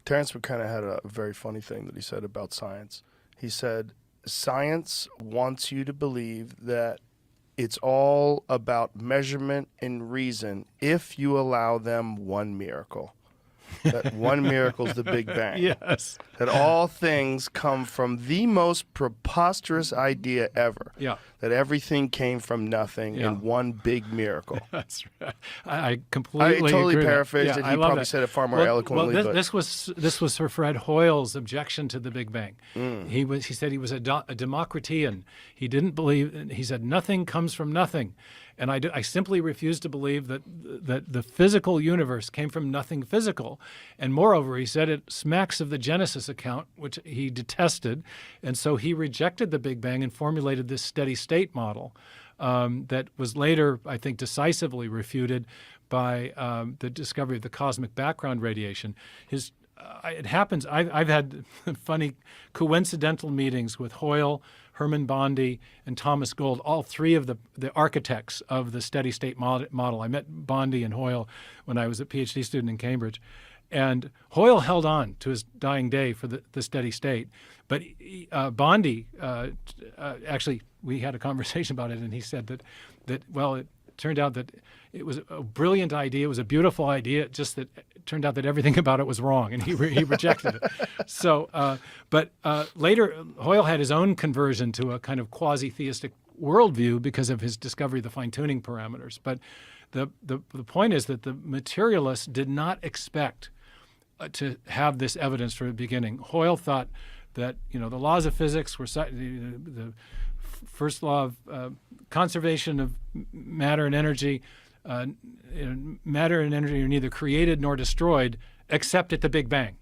Terrence McKenna had a very funny thing that he said about science. He said, science wants you to believe that it's all about measurement and reason if you allow them one miracle. That one miracle is the Big Bang. Yes. That all things come from the most preposterous idea ever. Yeah. That everything came from nothing in one big miracle. That's right. I completely I totally agree with that. paraphrased it. I He love probably that. said it far more eloquently. Well, but this was for Fred Hoyle's objection to the Big Bang. He said he was a Democritean. He didn't believe. He said nothing comes from nothing, and I simply refuse to believe that the physical universe came from nothing physical. And moreover, he said it smacks of the Genesis account, which he detested, and so he rejected the Big Bang and formulated this steady state model that was later, I think, decisively refuted by the discovery of the cosmic background radiation. It happens. I've had funny coincidental meetings with Hoyle, Herman Bondi, and Thomas Gold, all three of the architects of the steady state model. I met Bondi and Hoyle when I was a PhD student in Cambridge. And Hoyle held on to his dying day for the steady state. But Bondi, actually, we had a conversation about it, and he said that it turned out that it was a brilliant idea. It was a beautiful idea, just that it turned out that everything about it was wrong, and he rejected it. So, but later, Hoyle had his own conversion to a kind of quasi-theistic worldview because of his discovery of the fine-tuning parameters. But the point is that the materialists did not expect to have this evidence from the beginning. Hoyle thought that the laws of physics were the first law of conservation of matter and energy. Matter and energy are neither created nor destroyed except at the Big Bang.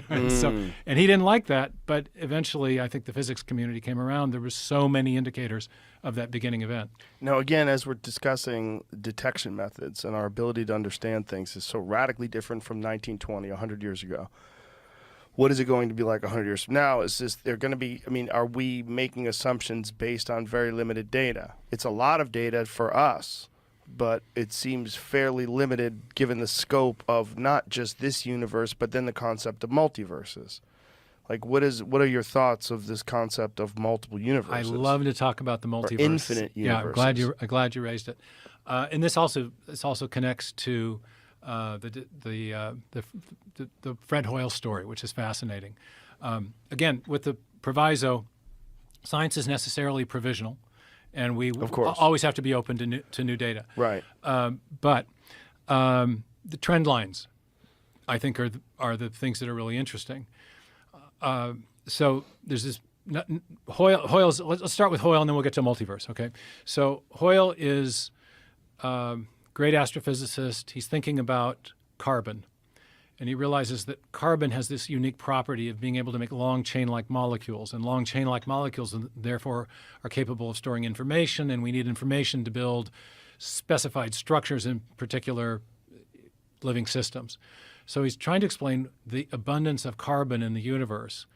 And he didn't like that, but eventually I think the physics community came around. There were so many indicators of that beginning event. Now, again, as we're discussing detection methods and our ability to understand things is so radically different from 1920, 100 years ago. What is it going to be like 100 years from now? Is this they're going to be? I mean, are we making assumptions based on very limited data? It's a lot of data for us, but it seems fairly limited given the scope of not just this universe, but then the concept of multiverses. Like, what are your thoughts of this concept of multiple universes? I love to talk about the multiverse. Or infinite universes. Yeah, I'm glad you raised it. And this also connects to the Fred Hoyle story, which is fascinating. Again, with the proviso, science is necessarily provisional, and we always have to be open to new data. Right. But the trend lines, I think, are the things that are really interesting. So there's this Hoyle's. Let's start with Hoyle, and then we'll get to multiverse. Okay. So Hoyle is great astrophysicist. He's thinking about carbon, and he realizes that carbon has this unique property of being able to make long chain-like molecules, and long chain-like molecules, therefore, are capable of storing information, and we need information to build specified structures, in particular living systems. So he's trying to explain the abundance of carbon in the universe,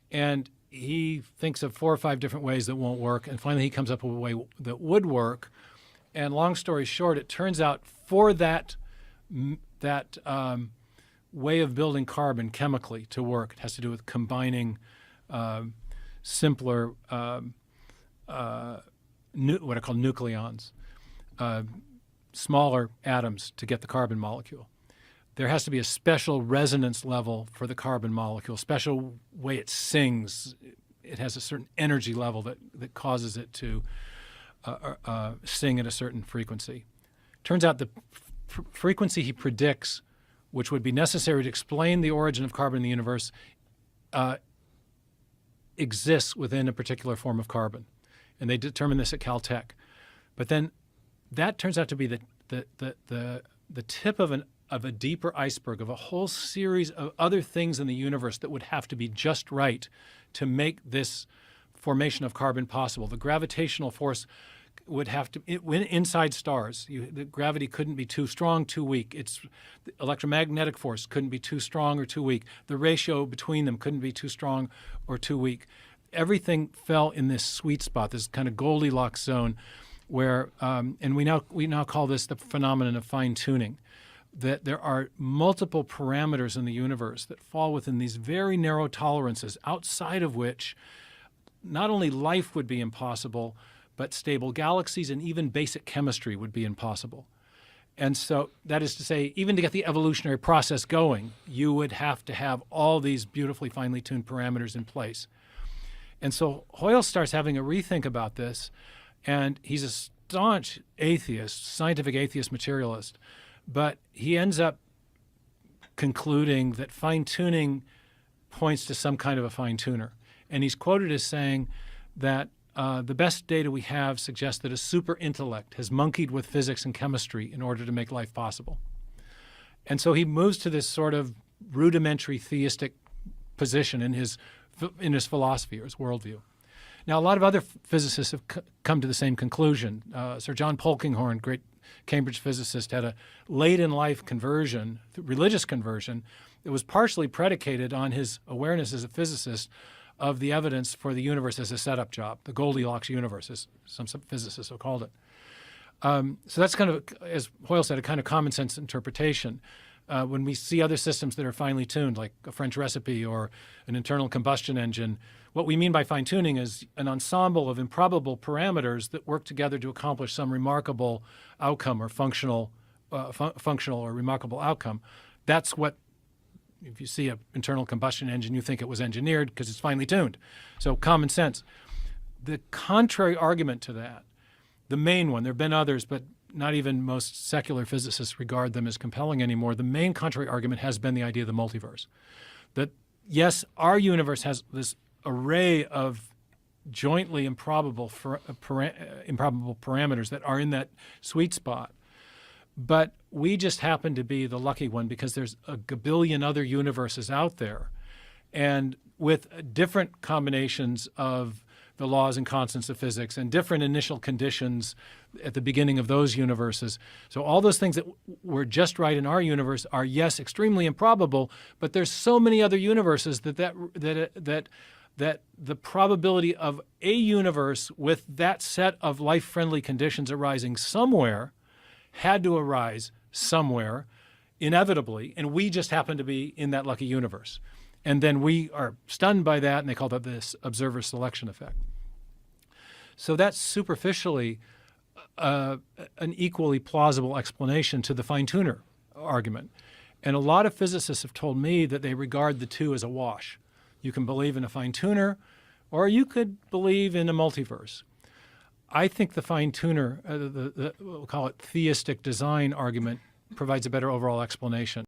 and he thinks of 4 or 5 different ways that won't work, and finally he comes up with a way that would work. And long story short, it turns out for that way of building carbon chemically to work, it has to do with combining simpler what are called nucleons, smaller atoms to get the carbon molecule. There has to be a special resonance level for the carbon molecule, special way it sings. It has a certain energy level that causes it to sing at a certain frequency. Turns out the frequency he predicts, which would be necessary to explain the origin of carbon in the universe, exists within a particular form of carbon. And they determined this at Caltech. But then that turns out to be the tip of a deeper iceberg of a whole series of other things in the universe that would have to be just right to make this formation of carbon possible. The gravitational force would have to, inside stars, the gravity couldn't be too strong, too weak. The electromagnetic force couldn't be too strong or too weak. The ratio between them couldn't be too strong or too weak. Everything fell in this sweet spot, this kind of Goldilocks zone, where, and we now call this the phenomenon of fine tuning. that there are multiple parameters in the universe that fall within these very narrow tolerances, outside of which not only life would be impossible, but stable galaxies and even basic chemistry would be impossible. And so that is to say, even to get the evolutionary process going, you would have to have all these beautifully finely tuned parameters in place. And so Hoyle starts having a rethink about this, and he's a staunch atheist, scientific atheist materialist, but he ends up concluding that fine-tuning points to some kind of a fine-tuner. And he's quoted as saying that the best data we have suggests that a super intellect has monkeyed with physics and chemistry in order to make life possible. And so he moves to this sort of rudimentary theistic position in his philosophy or his worldview. Now, a lot of other physicists have come to the same conclusion. Sir John Polkinghorne, great Cambridge physicist, had a late-in-life conversion, religious conversion, that was partially predicated on his awareness as a physicist of the evidence for the universe as a setup job, the Goldilocks universe, as some physicists have called it. So that's kind of, as Hoyle said, a kind of common sense interpretation. When we see other systems that are finely tuned, like a French recipe or an internal combustion engine, what we mean by fine-tuning is an ensemble of improbable parameters that work together to accomplish some remarkable outcome or functional or remarkable outcome. That's what, if you see an internal combustion engine, you think it was engineered because it's finely tuned. So common sense. The contrary argument to that, the main one, there have been others, but not even most secular physicists regard them as compelling anymore. The main contrary argument has been the idea of the multiverse. That, yes, our universe has this array of jointly improbable parameters that are in that sweet spot, but we just happen to be the lucky one because there's a gabillion other universes out there, and with different combinations of the laws and constants of physics and different initial conditions at the beginning of those universes. So all those things that were just right in our universe are, yes, extremely improbable, but there's so many other universes that the probability of a universe with that set of life-friendly conditions arising somewhere had to arise somewhere, inevitably, and we just happen to be in that lucky universe. And then we are stunned by that, and they call that this observer selection effect. So that's superficially an equally plausible explanation to the fine-tuner argument. And a lot of physicists have told me that they regard the two as a wash. You can believe in a fine-tuner, or you could believe in a multiverse. I think the fine-tuner, we'll call it theistic design argument, provides a better overall explanation.